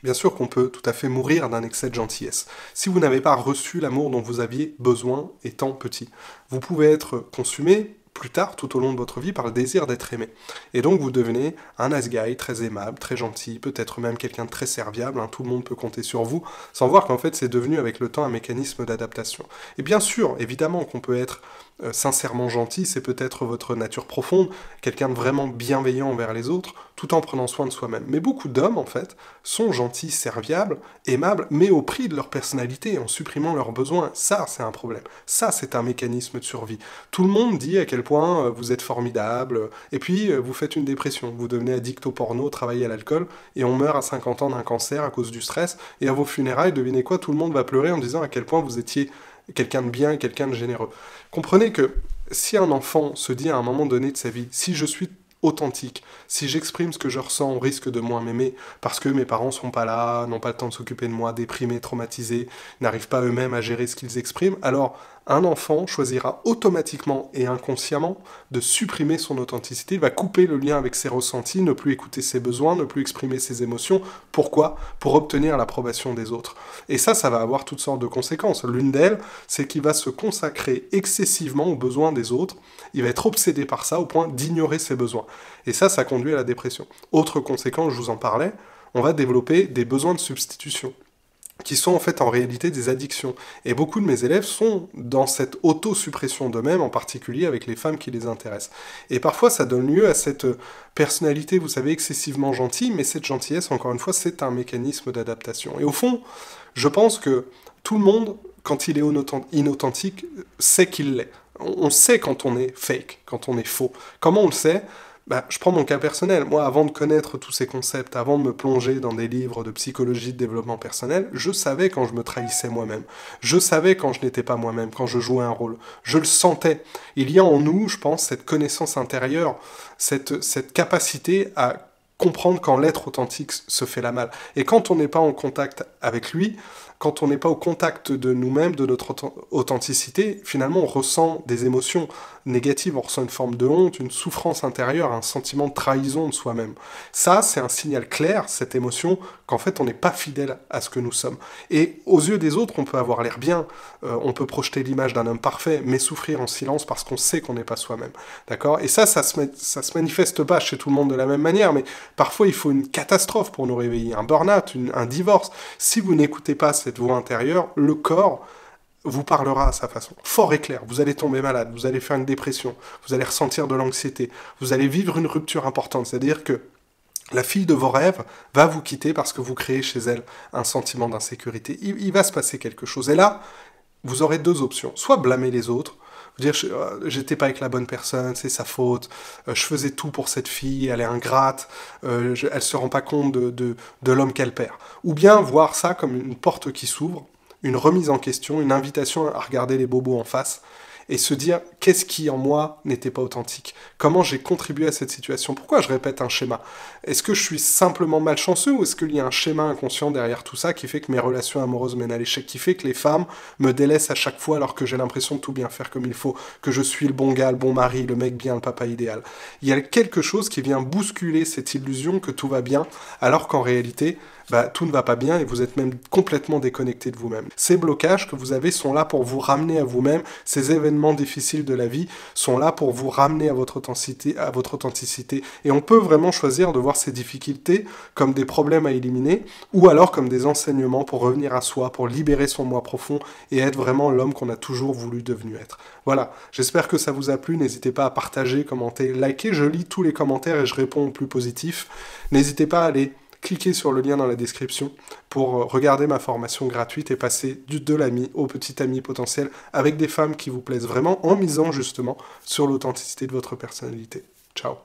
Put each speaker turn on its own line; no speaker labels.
Bien sûr qu'on peut tout à fait mourir d'un excès de gentillesse. Si vous n'avez pas reçu l'amour dont vous aviez besoin étant petit, vous pouvez être consumé plus tard, tout au long de votre vie, par le désir d'être aimé. Et donc vous devenez un nice guy, très aimable, très gentil, peut-être même quelqu'un de très serviable, hein, tout le monde peut compter sur vous, sans voir qu'en fait c'est devenu avec le temps un mécanisme d'adaptation. Et bien sûr, évidemment qu'on peut être sincèrement gentil, c'est peut-être votre nature profonde, quelqu'un de vraiment bienveillant envers les autres, tout en prenant soin de soi-même. Mais beaucoup d'hommes, en fait, sont gentils, serviables, aimables, mais au prix de leur personnalité, en supprimant leurs besoins. Ça, c'est un problème. Ça, c'est un mécanisme de survie. Tout le monde dit à quel point vous êtes formidable, et puis vous faites une dépression, vous devenez addict au porno, travaillez à l'alcool, et on meurt à 50 ans d'un cancer à cause du stress, et à vos funérailles, devinez quoi, tout le monde va pleurer en disant à quel point vous étiez quelqu'un de bien, quelqu'un de généreux. Comprenez que si un enfant se dit à un moment donné de sa vie, si je suis authentique, si j'exprime ce que je ressens, on risque de moins m'aimer, parce que mes parents sont pas là, n'ont pas le temps de s'occuper de moi, déprimés, traumatisés, n'arrivent pas eux-mêmes à gérer ce qu'ils expriment, alors un enfant choisira automatiquement et inconsciemment de supprimer son authenticité, il va couper le lien avec ses ressentis, ne plus écouter ses besoins, ne plus exprimer ses émotions. Pourquoi? Pour obtenir l'approbation des autres. Et ça va avoir toutes sortes de conséquences. L'une d'elles, c'est qu'il va se consacrer excessivement aux besoins des autres, il va être obsédé par ça au point d'ignorer ses besoins. Et ça conduit à la dépression. Autre conséquence, je vous en parlais, on va développer des besoins de substitution, qui sont en fait en réalité des addictions. Et beaucoup de mes élèves sont dans cette auto-suppression d'eux-mêmes, en particulier avec les femmes qui les intéressent. Et parfois ça donne lieu à cette personnalité, vous savez, excessivement gentille, mais cette gentillesse, encore une fois, c'est un mécanisme d'adaptation. Et au fond, je pense que tout le monde, quand il est inauthentique, sait qu'il l'est. On sait quand on est fake, quand on est faux. Comment on le sait? Je prends mon cas personnel. Moi, avant de connaître tous ces concepts, avant de me plonger dans des livres de psychologie, de développement personnel, je savais quand je me trahissais moi-même. Je savais quand je n'étais pas moi-même, quand je jouais un rôle. Je le sentais. Il y a en nous, je pense, cette connaissance intérieure, cette capacité à comprendre quand l'être authentique se fait la malle. Et quand on n'est pas en contact avec lui, quand on n'est pas au contact de nous-mêmes, de notre authenticité, finalement on ressent des émotions négatives, on ressent une forme de honte, une souffrance intérieure, un sentiment de trahison de soi-même. Ça, c'est un signal clair, cette émotion, qu'en fait on n'est pas fidèle à ce que nous sommes. Et aux yeux des autres, on peut avoir l'air bien, on peut projeter l'image d'un homme parfait, mais souffrir en silence parce qu'on sait qu'on n'est pas soi-même. D'accord? Et ça se manifeste pas chez tout le monde de la même manière, mais parfois il faut une catastrophe pour nous réveiller, un burn-out, un divorce. Si vous n'écoutez pas cette voix intérieure, le corps vous parlera à sa façon. Fort et clair, vous allez tomber malade, vous allez faire une dépression, vous allez ressentir de l'anxiété, vous allez vivre une rupture importante, c'est-à-dire que la fille de vos rêves va vous quitter parce que vous créez chez elle un sentiment d'insécurité. Il va se passer quelque chose. Et là, vous aurez deux options. Soit blâmer les autres, dire j'étais pas avec la bonne personne, c'est sa faute, je faisais tout pour cette fille, elle est ingrate, elle se rend pas compte de l'homme qu'elle perd. Ou bien voir ça comme une porte qui s'ouvre, une remise en question, une invitation à regarder les bobos en face, et se dire qu'est-ce qui en moi n'était pas authentique, comment j'ai contribué à cette situation, pourquoi je répète un schéma, est-ce que je suis simplement malchanceux ou est-ce qu'il y a un schéma inconscient derrière tout ça qui fait que mes relations amoureuses mènent à l'échec, qui fait que les femmes me délaissent à chaque fois alors que j'ai l'impression de tout bien faire comme il faut, que je suis le bon gars, le bon mari, le mec bien, le papa idéal. Il y a quelque chose qui vient bousculer cette illusion que tout va bien alors qu'en réalité tout ne va pas bien et vous êtes même complètement déconnecté de vous-même. Ces blocages que vous avez sont là pour vous ramener à vous-même, ces événements difficiles de la vie sont là pour vous ramener à votre authenticité. Et on peut vraiment choisir de voir ces difficultés comme des problèmes à éliminer ou alors comme des enseignements pour revenir à soi, pour libérer son moi profond et être vraiment l'homme qu'on a toujours voulu devenir être. Voilà, j'espère que ça vous a plu, n'hésitez pas à partager, commenter, liker, je lis tous les commentaires et je réponds aux plus positifs. N'hésitez pas à aller cliquez sur le lien dans la description pour regarder ma formation gratuite et passer de l'ami au petit ami potentiel avec des femmes qui vous plaisent vraiment en misant justement sur l'authenticité de votre personnalité. Ciao.